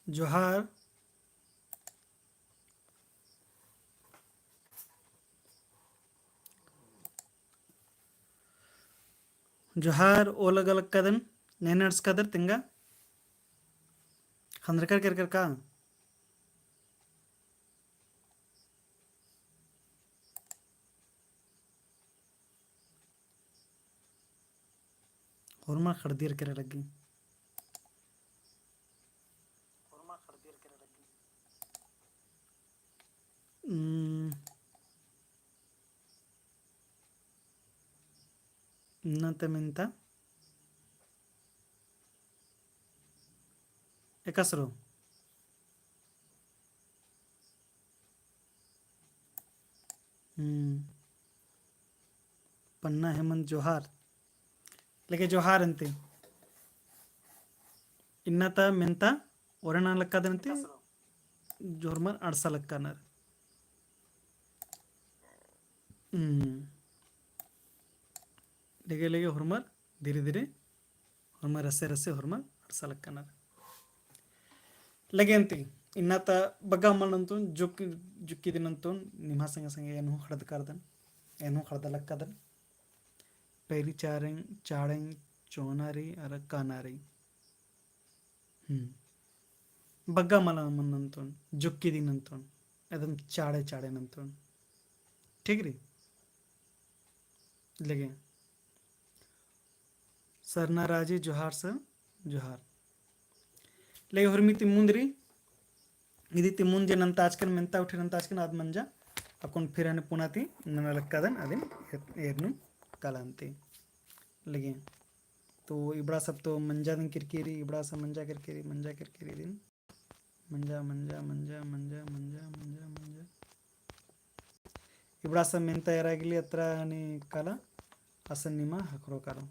जोहार जोहार ओलग अलग कदन नेनर्स कदर तिंगा खंद्रकर कर का होरमा खड़दीर करे लगी नंतमिंता एकसरो पन्ना हेमंत जोहार लेके जोहार अंते इन्नता मिंता ओरना लक्कादंते जोरमर अड़सा लक्कानर लेगे लेगे होरमर धीरे धीरे होरमर रसे रसे होरमर अड़सा लक्कानर लगे अंते इन्नता बग्गा मलंतुन जुक्की दिनंतुन निमा संगे संगे एनु खड़द करदन एनु खड़द लक्कादन पैरी चारें चाड़ें चोनारी अर कानारी बग्गा मला मन्नंतुन जुक्की दिनंतुन एकदम चाड़े चाड़े नंतुन ठीक री लगे सरना राजी जोहार से जोहार लगे हुरमी तिमुंदरी इदी तिमुंजे नंता आजकन मेंता उठे नंता आजकन आद मंजा अकुन फिर हने पुनाती ननलक्कादन अदिन एरनु कालांती लगे तो इबड़ा सब तो मंजा दिन किरकिरी इबड़ा सा मंजा किरकिरी दिन मंजा मंजा मंजा मंजा मंजा मंजा मंजा इबड़ा सा मेंता एरागिली अत्रा हने काला असन निमा हकरो कालो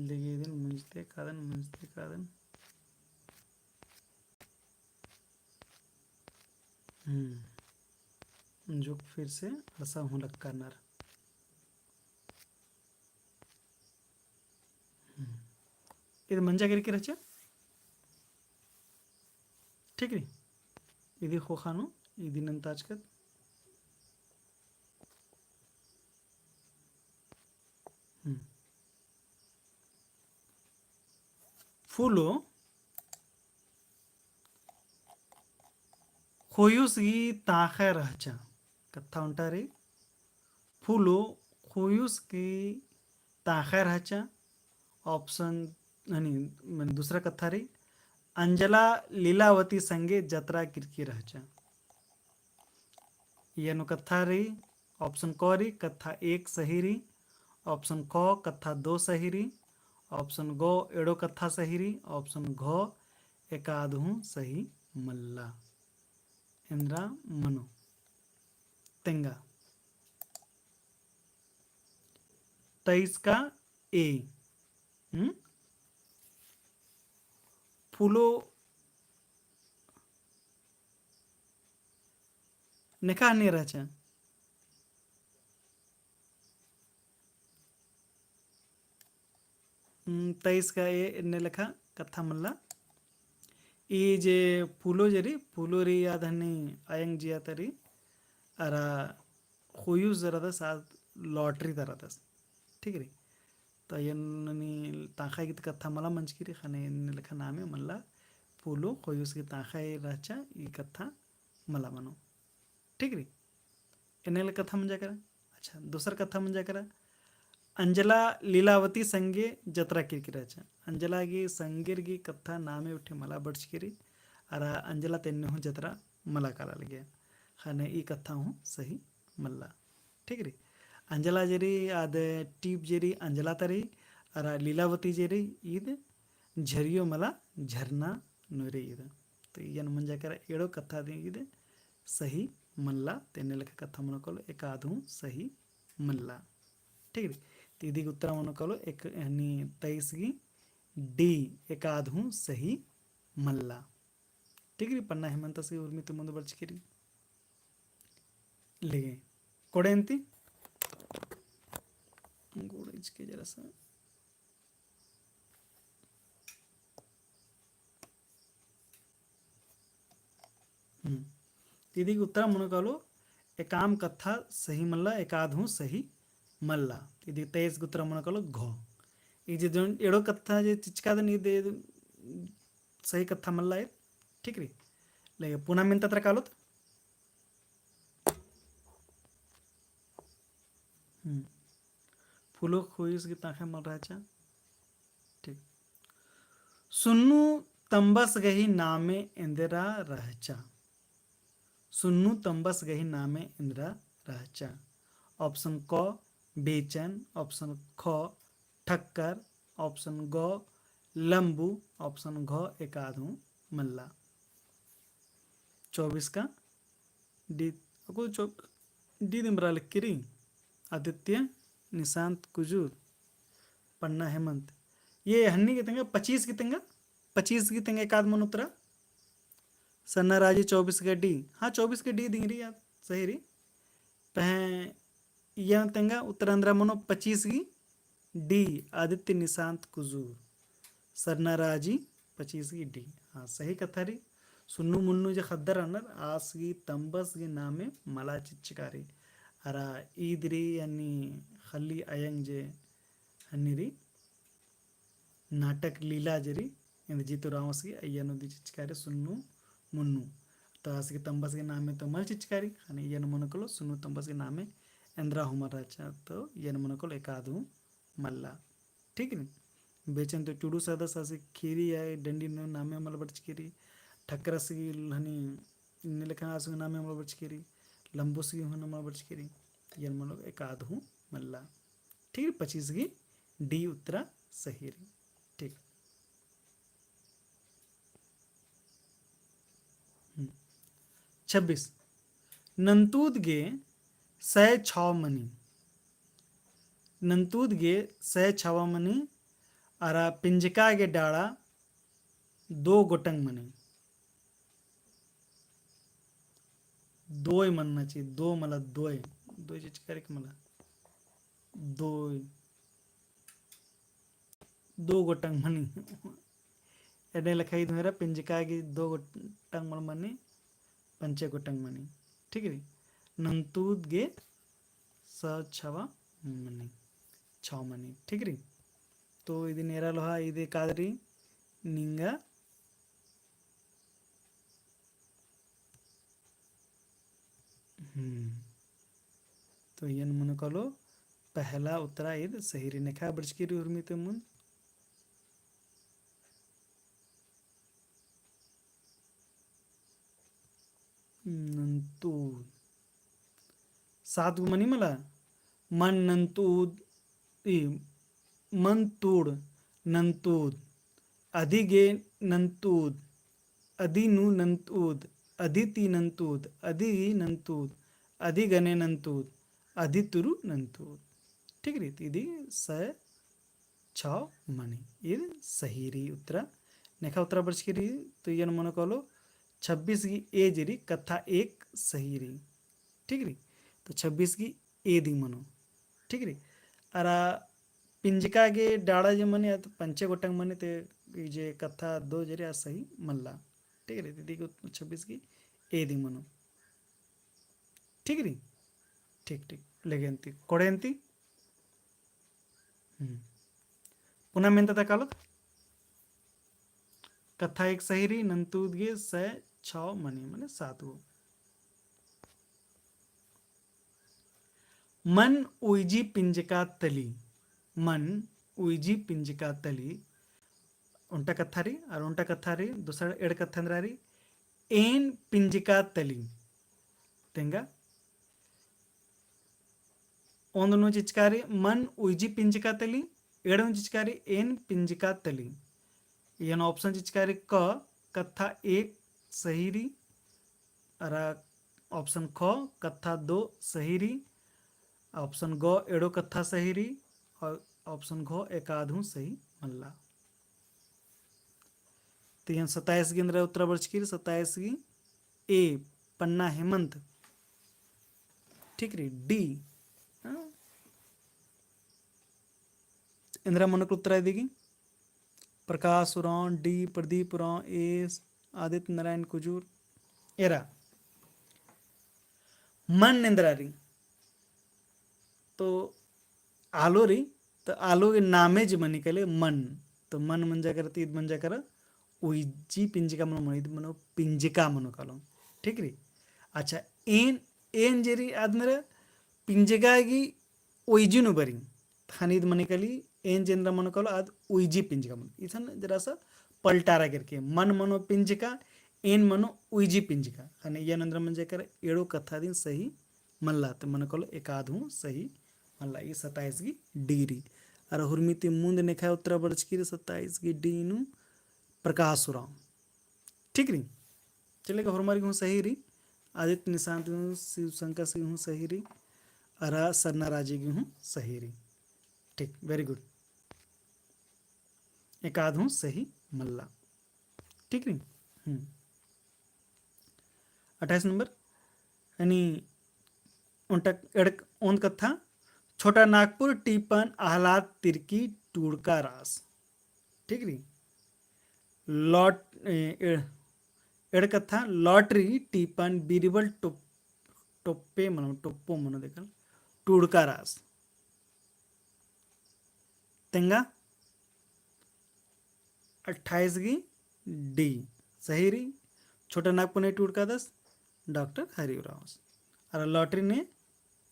दिगेदिन मुंजते कादन जुक फिर से रसा हूँ लक्का नर ಇದು ಮಂಜಾಗಿರಿಕೆ ರಚ ठीक ರಿ ఇది ಹೋಖಾನು ಇದನ್ನಂತ ಆಜ್ಕತ್ फूलो खोयुसगी ताखे रहचा कथा उंटारी फूलो खोयुसगी ताखे रहचा ऑप्शन आणि दुसरा कथा री अंजला लीलावती संगे जत्रा किरकी रहचा येनो कथा री ऑप्शन क री कथा एक सही री ऑप्शन क कथा दो सही री ऑप्शन गो एडो कथा सही री ऑप्शन घ एकादहु सही मल्ला इंद्रा मनो तेंगा 23 का ए फूलो निकाह नहीं रचा 23 का ए ने लिखा कथा मल्ला ई जे फूलो जरी फूलो री याद हनी आयंग जिया तरी अरा खुयू जरा दस आज लॉटरी तरह दस ठीक रे तो यनी ताखा की कथा मला मंच की रे खाने ने लिखा नाम है मल्ला फूलो खुयूस की ताखा रचा ई कथा मला मनो ठीक रे इन्हें कथा मंजा करा अच्छा दूसरा कथा मंजा करा अंजला लीलावती संगे जत्रा किरकिराचा अंजला की संगीर की कथा नामे उठे मला बड़चकिरी अरा अंजला तेन्ने हूँ जत्रा मला काला लगे खाने ई कथा हूँ सही मल्ला ठीक रे अंजला जेरी आद टीप जेरी अंजला तरी अरा लीलावती जेरी ईद झरियो मला झरना नोरे ईद तो ಏನು ಮುಂಜಾಕರ ಏಳೋ ಕಥಾದಿಗಿದೆ सही मल्ला तेने लेखा कथा मन कलो एक आधु सही मल्ला ठीक है तीदी उत्तर मन कलो एक यानी 23 की डी एक आधु सही मल्ला ठीक है पन्ना हेमंत से उर्मित ಮುಂದೆ ಬರ್ಚಿಕಿರಿ लेगे कोड़े अंती गोड़ इसके जरा सा दीदी उत्तर मुनकालो एकाम कथा सही मल्ला एकाधु सही मल्ला दीदी 23 उत्तर मुनकालो घो ये जो एड़ो कथा जो चिचकाद नी दे सही कथा मल्ला है ठीक री ले पुनः मिन तत्र कालो फूलो खोइस की ताखे मल रहा चा ठीक सुन्नु तंबस गही नामे इंदिरा रहचा सुन्नु तंबस गही नामे इंदिरा रहचा ऑप्शन क बेचैन ऑप्शन ख ठक्कर ऑप्शन ग लंबू ऑप्शन घ एकाधु मल्ला 24 का डी को डी दिमरा लिखिरी आदित्य निशांत कुजूर पन्ना हेमंत ये हन्नी कितने 25 कितने 25 कितने एकाध मन उत्तरा सन्ना राजी 24 का डी हाँ 24 के डी दिंगरी याद सही री पह यह तेंगा उत्तरांध्र मनो 25 की डी आदित्य निशांत कुजूर सरना राजी 25 की डी हाँ सही कथा री सुन्नु मुन्नु जो खद्दर अनर आस की तंबस की नामे मला चिच्चकारी अरा ईदरी यानी खली अयंग जे हन्नीरी नाटक लीला जरी इन जीतो रावस की अय्यनु दी चिच्चकारी सुन्नु मुन्नु तो आस की तंबस के नामे तो मल चिच्चकारी खाने यन मनकलो सुन्नु तंबस के नामे इंद्रा हुमराचा तो यन मनकलो एकाधु मल्ला ठीक है बेचन तो चुड़ू सदा सासी खीरी है डंडी नो नामे मल बचकेरी ठक्करस की हनी नीलखा आसु नामे मल बचकेरी लंबुस की होना मल बचकेरी यन मलो एकाधु मल्ला ठीक है 25 की डी उत्तरा सही री ठीक 26 नंतूद गे सह छाव मनी नंतूद गे सह छाव मनी अरा पिंजका गे डाड़ा 2 गोटंग मनी 2 मनना चाहिए 2 मला 2 चीज करे मला 2 गोटंग मनी एडे लखाई मेरा पिंजका गे 2 गोटंग मल मनी पंचे गोटंग मनी ठीक है नंतूद गे स छवा मनी छाव मनी ठीक है तो इदी नेरा लोहा इदी कादरी निंगा तो यन मन कलो पहला उत्तरा इद सही री नेखा बड़चकीरी उर्मिते मुन नंतूद 7 मनी मला मन नंतूद मंतूड नंतूद अधिगे नंतूद अधिनु नंतूद अदिति नंतूद अधि नंतूद अधिगणे नंतूद अधितुरु नंतूद ठीक रीति इदी स छाव मनी ಇದು सही री उत्तर नेखा उत्तर बर्चकिरी तो यन मन कलो 26 की ए जिरी कथा एक सही री ठीक री तो 26 की ए दी मनो ठीक री अरा पिंजका के डाड़ा जे मने तो पंचे गोटंग मने ते जे कथा 2 जरे आ सही मल्ला ठीक री दीदी को 26 की ए दी मनो ठीक री ठीक ठीक लेगेंती कोडेंती पुनः मेंता कालो कथा एक सही री नंतूद गे स छाव मनी मने 7 गो मन उइजी पिंजका तली मन उइजी पिंजका तली उंटा कथा री और उंटा कथा री दूसरा एड कथा री एन पिंजका तली तेंगा ओंदनो चिचकारी मन उइजी पिंजका तली एडन चिचकारी एन पिंजका तली यन ऑप्शन चिचकारी क कथा एक सही री। अरा ऑप्शन ख कथा 2 सही री। ऑप्शन ग एड़ो कथा सही री। और ऑप्शन घ एकाधू सही मल्ला। तो यहाँ 27 की अंदर उत्तर वर्ष की 27 की ए पन्ना हेमंत। ठीक री डी इंदिरा मनक उत्तर देगी प्रकाश उरांव डी प्रदीप उरांव ए आदित्य नारायण कुजूर एरा मन इंदिरा री। तो आलो री तो आलो के नामे ज मनी कले मन। तो मन मंजा कर तीद मंजा कर उइजी पिंजिका मनो मणिद मनो पिंजिका मनो कलो। ठीक री। अच्छा एन एन जेरी आदमरे पिंजिकागी उइजिनु बरी थानीद मनी कली एन जेनरा मनो कलो आद उइजी पिंजिका मनो इथन जरा सा पलटारा करके मन मनो पिंजिका एन मनो उइजी पिंजिका खाने ये नंद्र मंजे कर एड़ो कथा दिन सही मल्ला तो मन कलो एकाधू सही मल्ला ये 27 की डिग्री। और हुर्मिति मुंद ने खाया उत्तर वर्ष की 27 की डी नु प्रकाश उराव। ठीक री। चलेगा हरमारी हूँ सही री। आदित्य निशांत हूँ शिव शंकर सिंह हूँ सही री। अरा सरना राजी की हूँ सही री। ठीक वेरी गुड। एकाध हूँ सही मल्ला। ठीक री। 28 नंबर यानी ओन कथा छोटा नागपुर टीपन आह्लाद तिरकी टूड़का रास। ठीक री। लॉट एड कथा लॉटरी टीपन बीरबल टोप्पे मनो टोप्पो मनो देखल टूड़का रास तेंगा 28 की डी सही री। छोटा नागपुर ने टूड़का दस डॉक्टर हरिराव और लॉटरी ने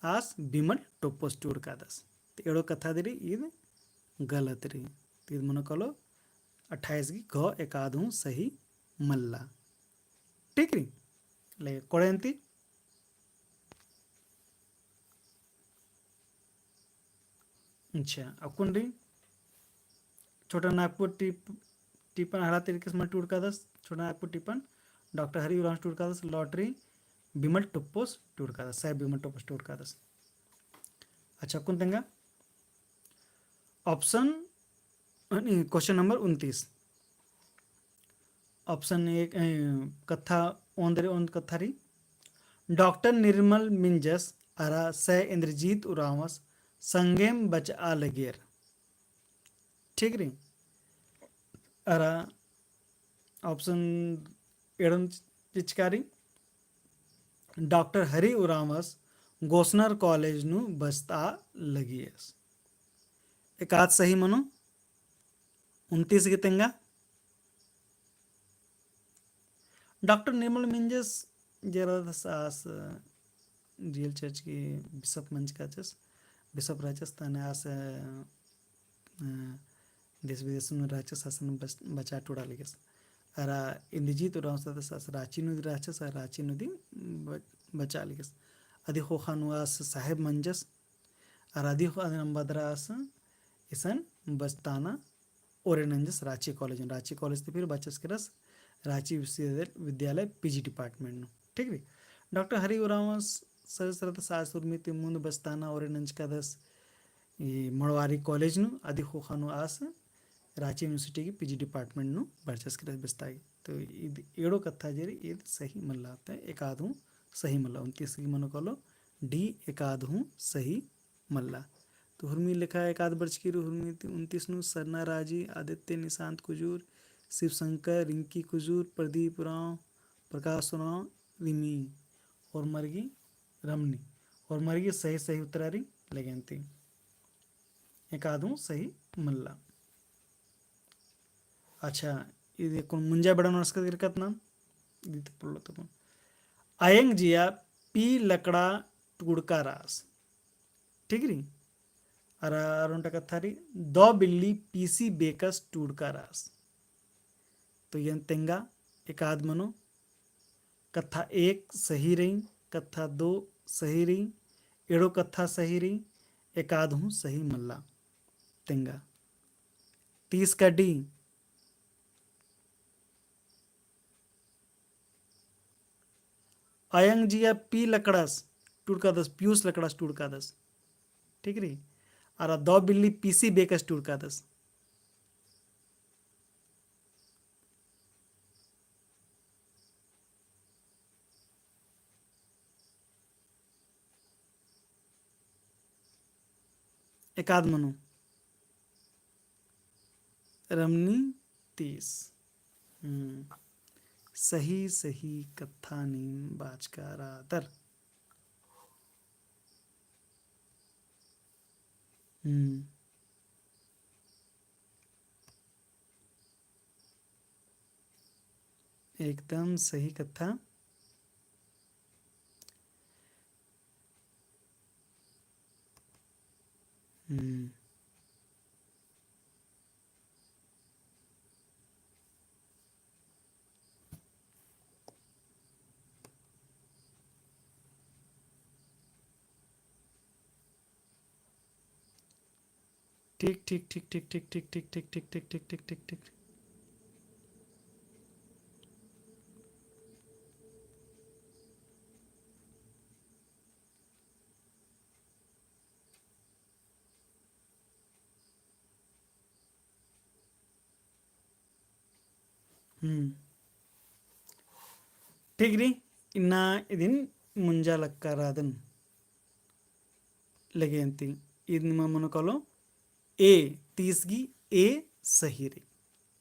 आस बिमल टोपोस टूड़का दस। तो एड़ो कथा दे रही ईद गलत री। तो मनो कलो 28 की घ एकाधू सही मल्ला। ठीक री। ले कोड़ेंती अच्छा अब कौन री छोटा नागपुर टिपन हरा तरीके से टूड़का दस छोटा नागपुर टिपन डॉक्टर हरिराव टूड़का दस लॉटरी बिमल टोपोस टूड़का दस साहब बिमल टोपोस टूड़का दस। अच्छा कौन देंगे ऑप्शन क्वेश्चन नंबर 29 ऑप्शन एक कथा ओन कथा री डॉक्टर निर्मल मिंजस अरा सह इंद्रजीत उरावस संगेम बच आ लगेर। ठीक री। अरा ऑप्शन एडम चिचकारी डॉक्टर हरि उरावस गोसनर कॉलेज नु बसता लगियस। एक आध सही मनो 29 के तेंगा डॉक्टर निर्मल मिंजस जरा सास रियल चर्च की बिशप मंच का चस बिशप राजस्थान आस देश विदेश में राचस शासन बचा टोड़ा लिगस अरा इंद्रजीत उराव सास रांची नु राचस रांची नदी बचा लिगस अधि होखानु आस साहेब मंजस और अधि बदरास इसन बस्ताना ओरेनंजस रांची कॉलेज तो फिर बचस के रस रांची विश्वविद्यालय पीजी डिपार्टमेंट नु। ठीक री। डॉक्टर हरि उराव सरसरत सासुर में मुंद बस्ताना ओरेनंज का दस ये मड़वारी कॉलेज नु आदि खोखानु आस रांची यूनिवर्सिटी की पीजी डिपार्टमेंट नु बर्चस के बस्ताई। तो एड़ो कथा जेरी ये सही मल्ला आता है एकाधू सही मल्ला 29 की मनो कलो डी एकाधू सही मल्ला। तो हुर्मी लिखा है एकाध वर्ष की हुर्मी 29 नु सरना राजी आदित्य निशांत कुजूर शिव शंकर रिंकी कुजूर प्रदीप उराव प्रकाश उराव रिमी और मरगी रमनी और मरगी सही सही उत्तरारी लगेंती एकाधू सही मल्ला। अच्छा ఇది ముంజా బెడ నమస్కారం ఇరకత్నా ఇది పుల్లతో आयंग जिया पी लकड़ा टुड़का रास। ठीक री। अरुण कथारी दो बिल्ली पीसी बेकस टुड़का रास। तो यह तेंगा एक आध मनो कथा 1 सही रही कथा 2 सही रही एड़ो कथा सही रही एक आध हूँ सही मल्ला तेंगा 30 का डी अयंग जिया पी लकड़स टुड़का दस पीयूष लकड़स टुड़का दस ठीक री और दो बिल्ली पीसी बेकस टुड़का दस एकाद मनु रमनी 30 सही सही कथा नीम बाचकारा दर एकदम सही कथा ठीक ठीक ठीक ठीक ठीक ठीक ठीक ठीक ठीक ठीक ठीक ठीक ठीक ठीक ठीक री इन्ना इदिन ಮುಂಜಾಲಕ್ಕರಾದನ್ लगे अंती इदन मनो कलो ए तीसगी ए सही रे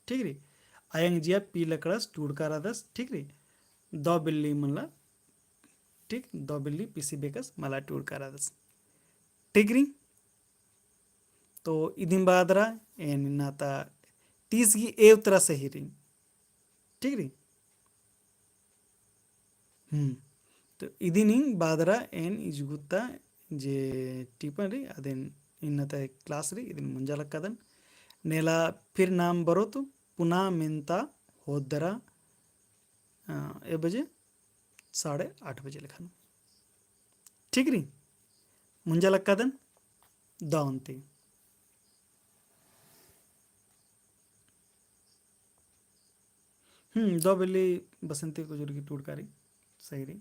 ठीक रे अयंग जिया पी लकड़स टूड़कारादस ठीक रे दो बिल्ली मला ठीक दो बिल्ली पीसी बेकस मला टूड़कारादस ठीक री तो इदिन बादरा एन नाता तीसगी ए उतरा सही री ठीक री तो इदिनी बादरा एन इजुगुत्ता जे टिपन री अदेन इन्नत क्लास री इदिन ಮುಂಜಾಲಕ್ಕದನ್ नेला फिर नाम बरोतु पुनः मिनता होदरा ए बजे 8:30 बजे लिखानु ठीक री ಮುಂಜಾಲಕ್ಕದನ್ दावंती दो बिल्ली बसंती को जुर्गी टूटकारी सही री